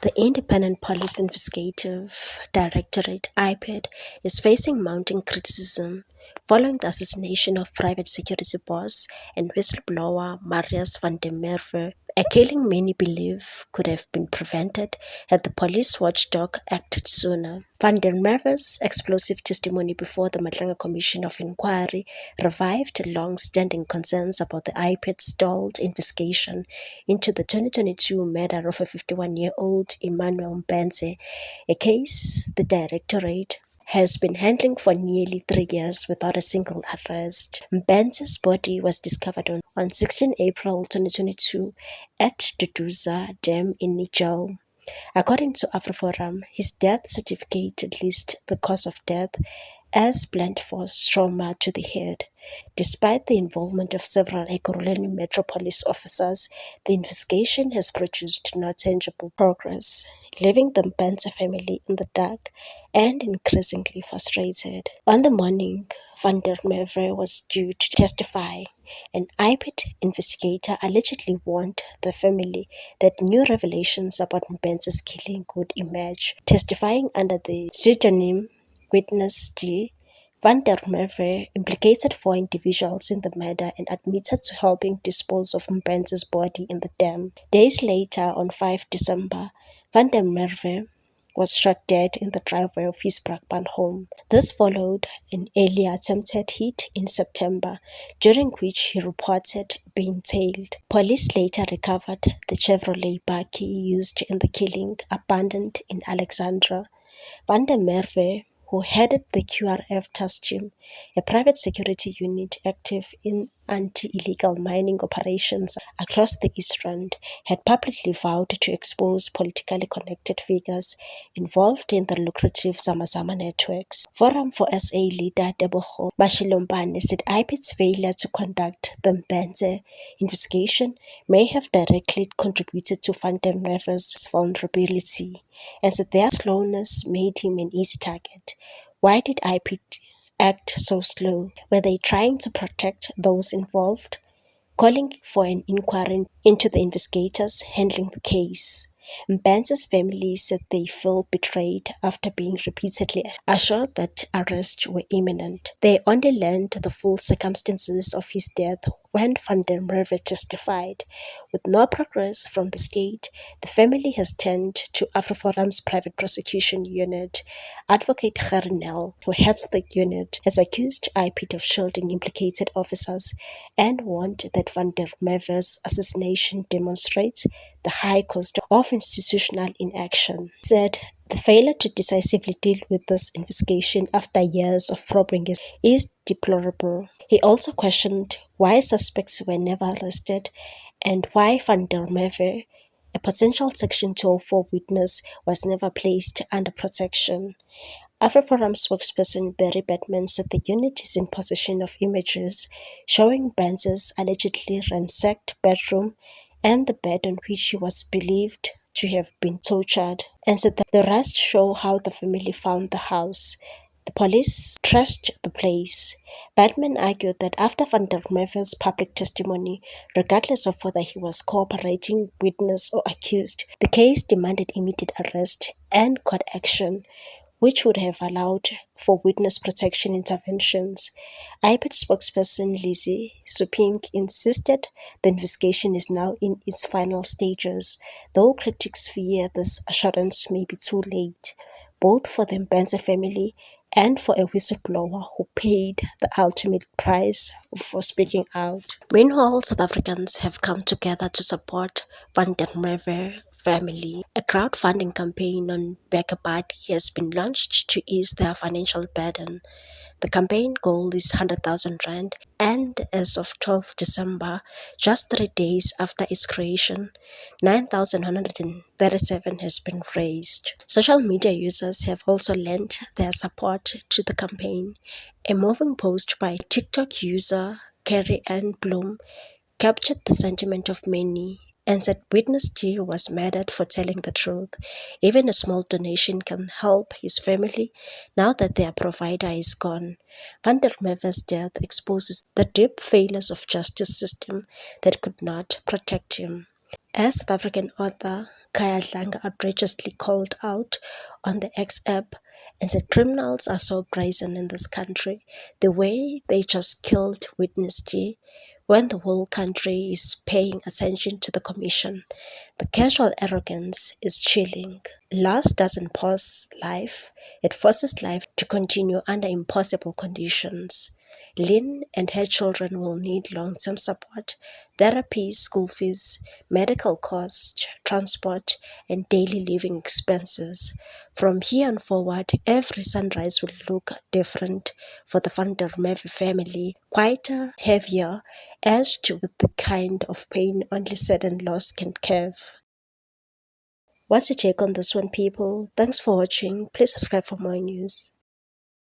The Independent Police Investigative Directorate (IPID) is facing mounting criticism following the assassination of private security boss and whistleblower Marius van der Merwe, a killing many believe could have been prevented had the police watchdog acted sooner. Van der Merwe's explosive testimony before the Matlanga Commission of Inquiry revived long-standing concerns about the IPID's stalled investigation into the 2022 murder of a 51-year-old Emmanuel Mbenze, a case the Directorate has been handling for nearly 3 years without a single arrest. Mbenze's body was discovered on 16 April 2022 at Duduza Dam in Nijal. According to AfriForum, his death certificate lists the cause of death as blunt force trauma to the head. Despite the involvement of several Ekurhuleni Metropolis officers, the investigation has produced no tangible progress, leaving the Mbenze family in the dark and increasingly frustrated. On the morning Van der Merwe was due to testify, an IPID investigator allegedly warned the family that new revelations about Mbenze's killing could emerge. Testifying under the pseudonym Witness G, Van der Merwe implicated 4 individuals in the murder and admitted to helping dispose of Mbenze's body in the dam. Days later, on 5 December, Van der Merwe was shot dead in the driveway of his Brakpan home. This followed an earlier attempted hit in September, during which he reported being tailed. Police later recovered the Chevrolet Buggy used in the killing, abandoned in Alexandra. Van der Merwe, who headed the QRF task team, a private security unit active in anti-illegal mining operations across the East Rand, had publicly vowed to expose politically connected figures involved in the lucrative Zamazama networks. Forum for SA leader Tebogo Mashilompane said IPID's failure to conduct the Mbenze investigation may have directly contributed to Van der Merwe's vulnerability, and said their slowness made him an easy target. Why did IPID act so slow? Were they trying to protect those involved? Calling for an inquiry into the investigators handling the case. Mbenze's family said they felt betrayed after being repeatedly assured that arrests were imminent. They only learned the full circumstances of his death when Van der Merwe testified. With no progress from the state, the family has turned to AfriForum's private prosecution unit. Advocate Gernel, who heads the unit, has accused IPID of shielding implicated officers and warned that Van der Merwe's assassination demonstrates the high cost of institutional inaction. He said the failure to decisively deal with this investigation after years of probing is deplorable. He also questioned why suspects were never arrested and why Van der Merwe, a potential Section 204 witness, was never placed under protection. AfriForum spokesperson Barry Batman said the unit is in possession of images showing Mbenze's allegedly ransacked bedroom and the bed on which he was believed to have been tortured, and said that the rest show how the family found the house. The police trashed the place. Batman argued that after Van der Merwe's public testimony, regardless of whether he was cooperating witness or accused, the case demanded immediate arrest and court action, which would have allowed for witness protection interventions. IPID spokesperson Lizzie Suping insisted the investigation is now in its final stages, though critics fear this assurance may be too late, both for the Mbenze family and for a whistleblower who paid the ultimate price for speaking out. Meanwhile, South Africans have come together to support Van der Merwe family. A crowdfunding campaign on BackaBuddy has been launched to ease their financial burden. The campaign goal is 100,000 Rand, and as of 12 December, just 3 days after its creation, 9,137 has been raised. Social media users have also lent their support to the campaign. A moving post by TikTok user Carrie Ann Bloom captured the sentiment of many and said Witness G was murdered for telling the truth. Even a small donation can help his family now that their provider is gone. Van der Merwe's death exposes the deep failures of justice system that could not protect him. As South African author Kaya Dlanga outrageously called out on the X app and said criminals are so brazen in this country, the way they just killed Witness G when the whole country is paying attention to the commission. The casual arrogance is chilling. Loss doesn't pause life, it forces life to continue under impossible conditions. Lynn and her children will need long-term support, therapy, school fees, medical costs, transport, and daily living expenses. From here on forward, every sunrise will look different for the Van der Merwe family, quieter, heavier, edged with the kind of pain only sudden loss can curve. What's your take on this one, people? Thanks for watching. Please subscribe for more news.